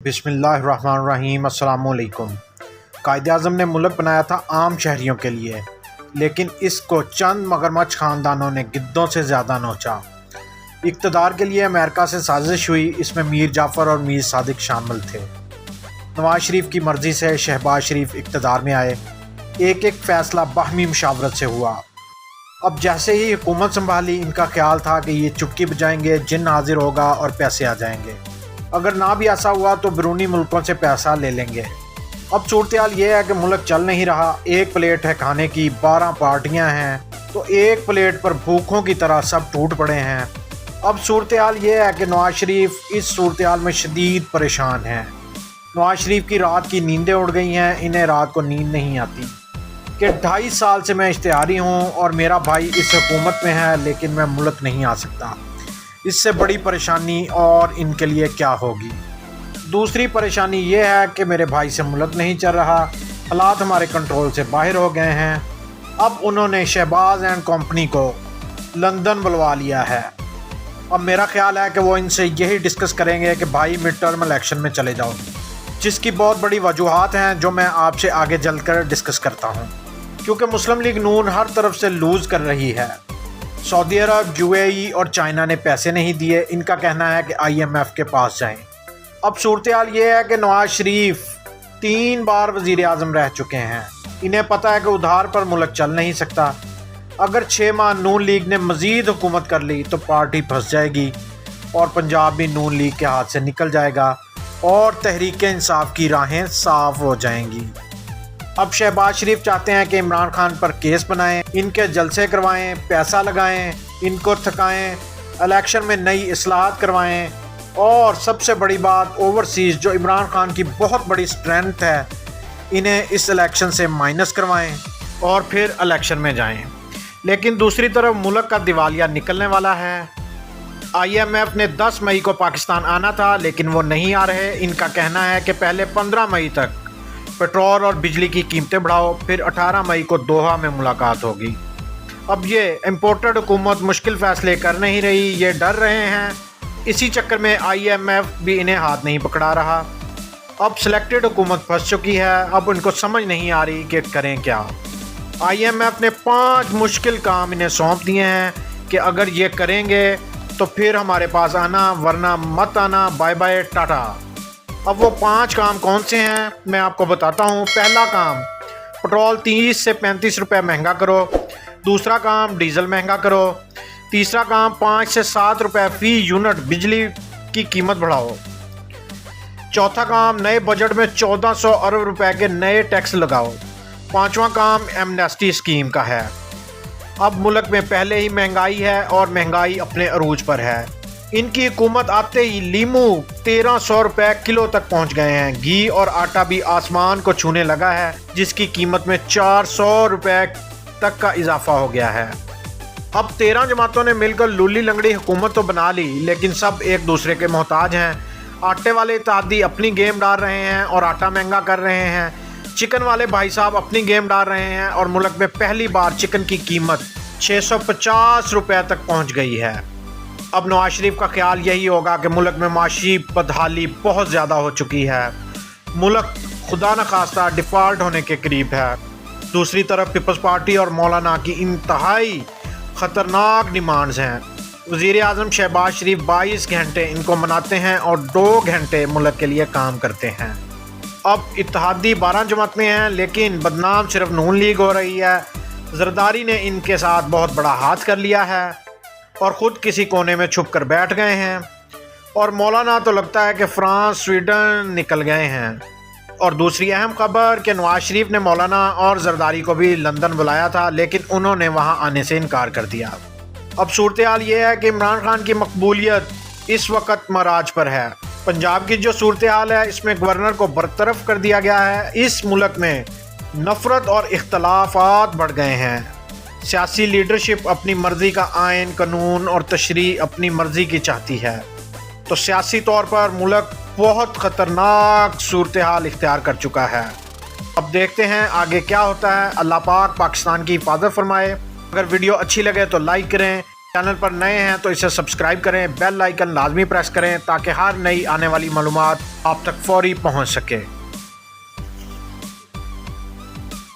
بسم اللہ الرحمن الرحیم۔ السلام علیکم۔ قائد اعظم نے ملک بنایا تھا عام شہریوں کے لیے، لیکن اس کو چند مگرمچھ خاندانوں نے گدوں سے زیادہ نوچا۔ اقتدار کے لیے امریکہ سے سازش ہوئی، اس میں میر جعفر اور میر صادق شامل تھے۔ نواز شریف کی مرضی سے شہباز شریف اقتدار میں آئے، ایک ایک فیصلہ باہمی مشاورت سے ہوا۔ اب جیسے ہی حکومت سنبھالی، ان کا خیال تھا کہ یہ چٹکی بجائیں گے، جن حاضر ہوگا اور پیسے آ جائیں گے۔ اگر نہ بھی ایسا ہوا تو بیرونی ملکوں سے پیسہ لے لیں گے۔ اب صورتحال یہ ہے کہ ملک چل نہیں رہا، ایک پلیٹ ہے کھانے کی، 12 پارٹیاں ہیں، تو ایک پلیٹ پر بھوکھوں کی طرح سب ٹوٹ پڑے ہیں۔ اب صورتحال یہ ہے کہ نواز شریف اس صورتحال میں شدید پریشان ہیں۔ نواز شریف کی رات کی نیندیں اڑ گئی ہیں، انہیں رات کو نیند نہیں آتی کہ 2.5 سال سے میں اشتہاری ہوں اور میرا بھائی اس حکومت میں ہے، لیکن میں ملک نہیں آ سکتا۔ اس سے بڑی پریشانی اور ان کے لیے کیا ہوگی؟ دوسری پریشانی یہ ہے کہ میرے بھائی سے ملک نہیں چل رہا، حالات ہمارے کنٹرول سے باہر ہو گئے ہیں۔ اب انہوں نے شہباز اینڈ کمپنی کو لندن بلوا لیا ہے۔ اب میرا خیال ہے کہ وہ ان سے یہی ڈسکس کریں گے کہ بھائی مڈ ٹرم الیکشن میں چلے جاؤ، جس کی بہت بڑی وجوہات ہیں جو میں آپ سے آگے چل کر ڈسکس کرتا ہوں۔ کیونکہ مسلم لیگ نون ہر طرف سے لوز کر رہی ہے۔ سعودی عرب، UAE اور چائنا نے پیسے نہیں دیے، ان کا کہنا ہے کہ IMF کے پاس جائیں۔ اب صورتحال یہ ہے کہ نواز شریف 3 بار وزیر اعظم رہ چکے ہیں، انہیں پتہ ہے کہ ادھار پر ملک چل نہیں سکتا۔ اگر 6 ماہ نون لیگ نے مزید حکومت کر لی تو پارٹی پھنس جائے گی اور پنجاب بھی نون لیگ کے ہاتھ سے نکل جائے گا اور تحریک انصاف کی راہیں صاف ہو جائیں گی۔ اب شہباز شریف چاہتے ہیں کہ عمران خان پر کیس بنائیں، ان کے جلسے کروائیں، پیسہ لگائیں، ان کو تھکائیں، الیکشن میں نئی اصلاحات کروائیں، اور سب سے بڑی بات اوورسیز جو عمران خان کی بہت بڑی سٹرینتھ ہے، انہیں اس الیکشن سے مائنس کروائیں اور پھر الیکشن میں جائیں۔ لیکن دوسری طرف ملک کا دیوالیہ نکلنے والا ہے۔ IMF نے 10 مئی کو پاکستان آنا تھا، لیکن وہ نہیں آ رہے۔ ان کا کہنا ہے کہ پہلے 15 مئی تک پیٹرول اور بجلی کی قیمتیں بڑھاؤ، پھر 18 مئی کو دوحہ میں ملاقات ہوگی۔ اب یہ امپورٹڈ حکومت مشکل فیصلے کر نہیں رہی، یہ ڈر رہے ہیں۔ اسی چکر میں IMF بھی انہیں ہاتھ نہیں پکڑا رہا۔ اب سلیکٹڈ حکومت پھنس چکی ہے، اب ان کو سمجھ نہیں آ رہی کہ کریں کیا۔ IMF نے 5 مشکل کام انہیں سونپ دیے ہیں کہ اگر یہ کریں گے تو پھر ہمارے پاس آنا، ورنہ مت آنا، بائے بائے ٹاٹا۔ اب وہ 5 کام کون سے ہیں میں آپ کو بتاتا ہوں۔ پہلا کام، پٹرول 30 سے 35 روپے مہنگا کرو۔ دوسرا کام، ڈیزل مہنگا کرو۔ تیسرا کام، 5 سے 7 روپے فی یونٹ بجلی کی قیمت بڑھاؤ۔ چوتھا کام، نئے بجٹ میں 1400 ارب روپے کے نئے ٹیکس لگاؤ۔ پانچواں کام ایمنیسٹی اسکیم کا ہے۔ اب ملک میں پہلے ہی مہنگائی ہے اور مہنگائی اپنے عروج پر ہے۔ ان کی حکومت آتے ہی لیمو 1300 روپے کلو تک پہنچ گئے ہیں۔ گھی اور آٹا بھی آسمان کو چھونے لگا ہے، جس کی قیمت میں 400 روپے تک کا اضافہ ہو گیا ہے۔ اب 13 جماعتوں نے مل کر لولی لنگڑی حکومت تو بنا لی، لیکن سب ایک دوسرے کے محتاج ہیں۔ آٹے والے اتحادی اپنی گیم ڈال رہے ہیں اور آٹا مہنگا کر رہے ہیں۔ چکن والے بھائی صاحب اپنی گیم ڈال رہے ہیں اور ملک میں پہلی بار چکن کی قیمت 650 روپے تک پہنچ گئی ہے۔ اب نواز شریف کا خیال یہی ہوگا کہ ملک میں معاشی بدحالی بہت زیادہ ہو چکی ہے، ملک خدا نخواستہ ڈیفالٹ ہونے کے قریب ہے۔ دوسری طرف پیپلز پارٹی اور مولانا کی انتہائی خطرناک ڈیمانڈز ہیں۔ وزیر اعظم شہباز شریف 22 گھنٹے ان کو مناتے ہیں اور 2 گھنٹے ملک کے لیے کام کرتے ہیں۔ اب اتحادی 12 جماعتیں ہیں، لیکن بدنام صرف نون لیگ ہو رہی ہے۔ زرداری نے ان کے ساتھ بہت بڑا ہاتھ کر لیا ہے اور خود کسی کونے میں چھپ کر بیٹھ گئے ہیں، اور مولانا تو لگتا ہے کہ فرانس، سویڈن نکل گئے ہیں۔ اور دوسری اہم خبر کہ نواز شریف نے مولانا اور زرداری کو بھی لندن بلایا تھا، لیکن انہوں نے وہاں آنے سے انکار کر دیا۔ اب صورتحال یہ ہے کہ عمران خان کی مقبولیت اس وقت معراج پر ہے۔ پنجاب کی جو صورتحال ہے، اس میں گورنر کو برطرف کر دیا گیا ہے۔ اس ملک میں نفرت اور اختلافات بڑھ گئے ہیں۔ سیاسی لیڈرشپ اپنی مرضی کا آئین، قانون اور تشریع اپنی مرضی کی چاہتی ہے، تو سیاسی طور پر ملک بہت خطرناک صورتحال اختیار کر چکا ہے۔ اب دیکھتے ہیں آگے کیا ہوتا ہے۔ اللہ پاک پاکستان کی حفاظت فرمائے۔ اگر ویڈیو اچھی لگے تو لائک کریں، چینل پر نئے ہیں تو اسے سبسکرائب کریں، بیل آئیکن لازمی پریس کریں تاکہ ہر نئی آنے والی معلومات آپ تک فوری پہنچ سکے۔